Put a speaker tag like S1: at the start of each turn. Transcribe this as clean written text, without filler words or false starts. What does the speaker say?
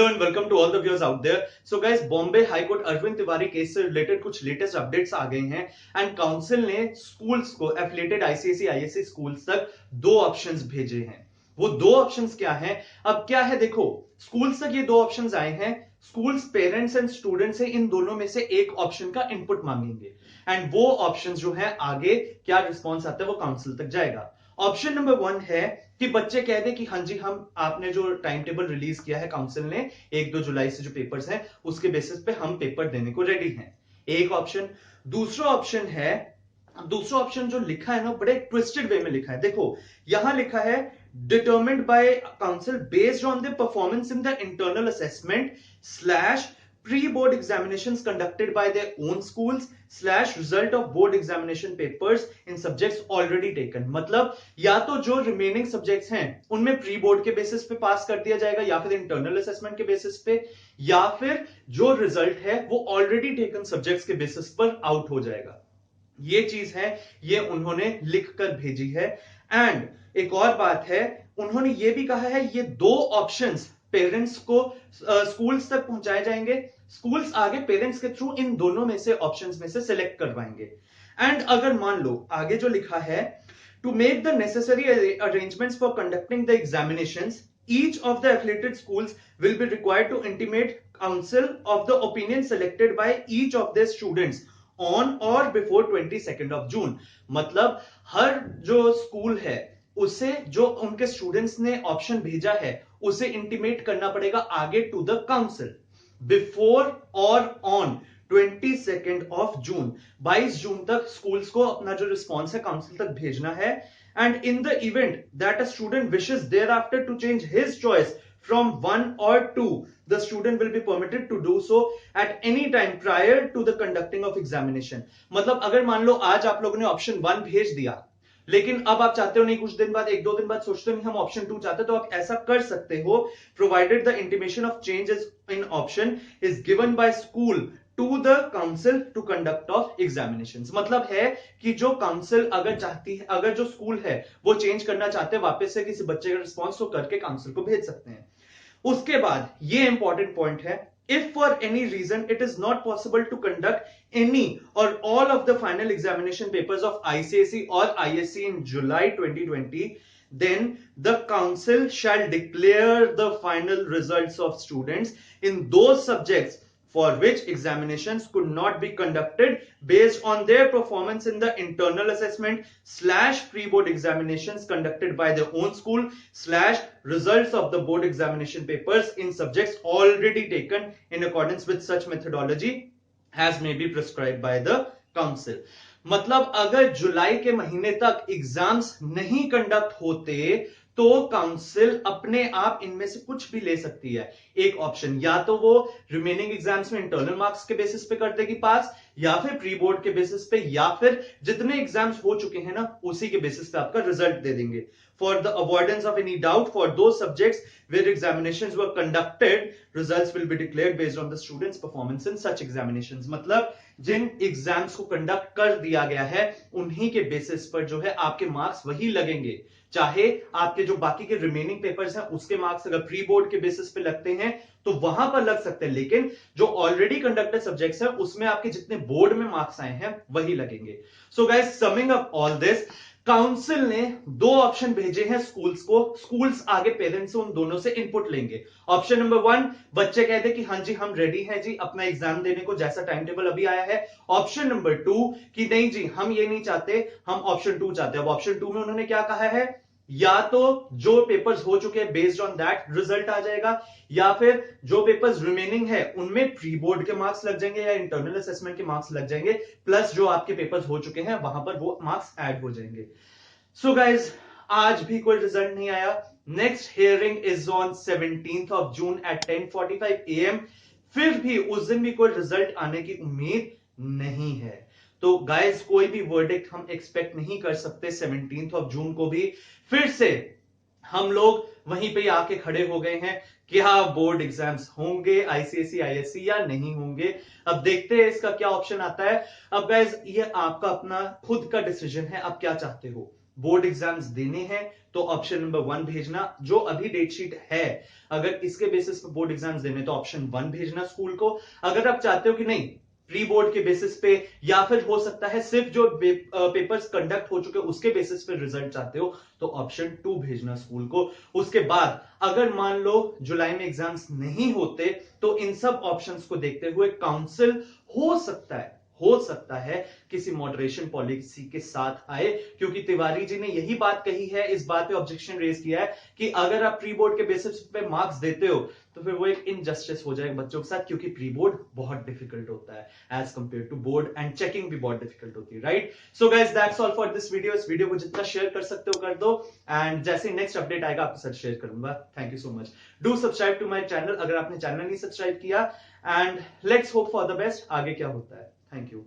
S1: Hello and welcome to all the viewers out there. So guys, Bombay high court Arvind Tiwari case से related कुछ latest updates आ गए हैं and council ने schools को एफिलिएटेड आईसीएसई आईएससी स्कूल्स तक दो ऑप्शंस भेजे हैं। वो दो ऑप्शंस क्या हैं? अब क्या है, देखो, स्कूल्स तक ये दो ऑप्शंस आए हैं। स्कूल्स पेरेंट्स एंड स्टूडेंट्स से इन दोनों में से एक ऑप्शन का इनपुट मांगेंगे एंड वो ऑप्शंस जो है आगे क्या रिस्पॉन्स आता है वो काउंसिल तक जाएगा। ऑप्शन नंबर 1 है कि बच्चे कह दे कि हाँ जी, हम आपने जो टाइम टेबल रिलीज किया है काउंसिल ने 1-2 जुलाई से जो पेपर्स हैं उसके बेसिस पे हम पेपर देने को रेडी हैं। एक ऑप्शन। दूसरा ऑप्शन जो लिखा है ना, बड़े ट्विस्टेड वे में लिखा है। देखो, यहां लिखा है determined by council based on the performance in the internal assessment slash pre-board examinations conducted by their own schools slash result of board examination papers in subjects already taken। मतलब या तो जो रिमेनिंग सब्जेक्ट्स हैं उनमें pre board के basis पे पास कर दिया जाएगा या फिर इंटरनल असेसमेंट के बेसिस पे, या फिर जो रिजल्ट है वो ऑलरेडी टेकन सब्जेक्ट्स के बेसिस पर आउट हो जाएगा। ये चीज है, ये उन्होंने लिख कर भेजी है। एंड एक और बात है, उन्होंने ये भी कहा है ये दो ऑप्शंस पेरेंट्स को स्कूल्स तक पहुंचाए जाएंगे। स्कूल्स आगे पेरेंट्स के थ्रू इन दोनों में से ऑप्शंस में से सिलेक्ट करवाएंगे। एंड अगर मान लो आगे जो लिखा है, to make the necessary arrangements for conducting the examinations each of the affiliated schools will be required to intimate council of the opinion selected by each of their students on or before 22nd of June। मतलब हर जो school है उसे जो उनके students ने option भेजा है उसे इंटीमेट करना पड़ेगा आगे टू द काउंसिल बिफोर और ऑन 22nd ऑफ जून। 22 जून तक स्कूल्स को अपना जो रिस्पॉन्स है काउंसिल तक भेजना है। And in the event that a student wishes thereafter to change his choice from 1 or 2, the student will be permitted to do so at any time prior to the conducting of examination। मतलब अगर मान लो आज आप लोगों ने option 1 भेज दिया, लेकिन अब आप चाहते हो नहीं, कुछ दिन बाद 1-2 दिन बाद सोचते हो नहीं हम ऑप्शन 2 चाहते, तो आप ऐसा कर सकते हो, provided the intimation of changes in option is given by school to the council to conduct of examinations. मतलब है कि जो काउंसिल अगर चाहती है, अगर जो स्कूल है वो चेंज करना चाहते हैं वापस से किसी बच्चे का रिस्पॉन्स, तो करके काउंसिल को भेज सकते हैं। उसके बाद ये इंपॉर्टेंट पॉइंट है, if for any reason it is not possible to conduct any or all of the final examination papers of ICSE or ISC in July 2020, then the council shall declare the final results of students in those subjects for which examinations could not be conducted based on their performance in the internal assessment slash pre-board examinations conducted by their own school slash results of the board examination papers in subjects already taken in accordance with such methodology as may be prescribed by the council। मतलब अगर जुलाई के महीने तक exams नहीं conduct होते तो council अपने आप इनमें से कुछ भी ले सकती है। एक ऑप्शन, या तो वो रिमेनिंग एग्जाम्स में इंटरनल मार्क्स के बेसिस पे कर देगी पास, या फिर प्री बोर्ड के बेसिस पे, या फिर जितने एग्जाम्स हो चुके हैं ना उसी के बेसिस पे आपका रिजल्ट दे देंगे। For the avoidance of any doubt for दो subjects where examinations were conducted, results will be declared based on the students performance in such examinations. मतलब जिन एग्जाम्स को कंडक्ट कर दिया गया है उन्हीं के बेसिस पर जो है आपके मार्क्स वही लगेंगे, चाहे आपके जो बाकी के रिमेनिंग पेपर्स हैं उसके मार्क्स अगर प्री बोर्ड के बेसिस पे लगते हैं तो वहां पर लग सकते हैं, लेकिन जो ऑलरेडी कंडक्टेड सब्जेक्ट्स हैं उसमें आपके जितने बोर्ड में मार्क्स आए हैं वही लगेंगे। So guys, summing up all this, council ने दो ऑप्शन भेजे हैं स्कूल्स को। स्कूल्स आगे पेरेंट्स से उन दोनों से इनपुट लेंगे। ऑप्शन नंबर 1, बच्चे कहते कि हाँ जी हम रेडी हैं जी अपना एग्जाम देने को जैसा टाइम टेबल अभी आया है। ऑप्शन नंबर 2 कि नहीं जी हम ये नहीं चाहते, हम ऑप्शन 2 चाहते हैं। अब ऑप्शन 2 में उन्होंने क्या कहा है, या तो जो पेपर्स हो चुके हैं बेस्ड ऑन दैट रिजल्ट आ जाएगा, या फिर जो पेपर्स रिमेनिंग है उनमें प्री बोर्ड के मार्क्स लग जाएंगे या इंटरनल असेसमेंट के मार्क्स लग जाएंगे, प्लस जो आपके पेपर्स हो चुके हैं वहां पर वो मार्क्स ऐड हो जाएंगे। सो गाइज, आज भी कोई रिजल्ट नहीं आया। Next hearing is on 17th of June at 10:45 AM। फिर भी उस दिन भी कोई रिजल्ट आने की उम्मीद नहीं है। तो गाइज, कोई भी वर्डिक्ट हम एक्सपेक्ट नहीं कर सकते 17th of June को भी। फिर से हम लोग वहीं पे आके खड़े हो गए हैं, क्या बोर्ड एग्जाम्स होंगे आईसीएसई आईएससी या नहीं होंगे। अब देखते हैं इसका क्या ऑप्शन आता है। अब गाइज, ये आपका अपना खुद का डिसीजन है, आप क्या चाहते हो। बोर्ड एग्जाम्स देने हैं तो ऑप्शन नंबर 1 भेजना। जो अभी डेट शीट है, अगर इसके बेसिस पे बोर्ड एग्जाम्स देने तो ऑप्शन 1 भेजना स्कूल को। अगर आप चाहते हो कि नहीं, प्री बोर्ड के बेसिस पे या फिर हो सकता है सिर्फ जो पेपर्स कंडक्ट हो चुके उसके बेसिस पे रिजल्ट चाहते हो तो ऑप्शन 2 भेजना स्कूल को। उसके बाद अगर मान लो जुलाई में एग्जाम्स नहीं होते तो इन सब ऑप्शंस को देखते हुए काउंसिल हो सकता है किसी मॉडरेशन पॉलिसी के साथ आए, क्योंकि तिवारी जी ने यही बात कही है, इस बात पे ऑब्जेक्शन रेज किया है कि अगर आप प्री बोर्ड के बेसिस पे मार्क्स देते हो तो फिर वो एक इनजस्टिस हो जाएगा बच्चों के साथ, क्योंकि प्री बोर्ड बहुत डिफिकल्ट होता है as compare to board, and checking भी बहुत डिफिकल्ट होती है, right. So guys that's all for this video. इस वीडियो को जितना शेयर कर सकते हो कर दो, एंड जैसे नेक्स्ट अपडेट आएगा आपके साथ शेयर करूंगा। Thank you so much. Do subscribe to my channel अगर आपने चैनल नहीं सब्सक्राइब किया, and let's hope for the best. आगे क्या होता है। Thank you.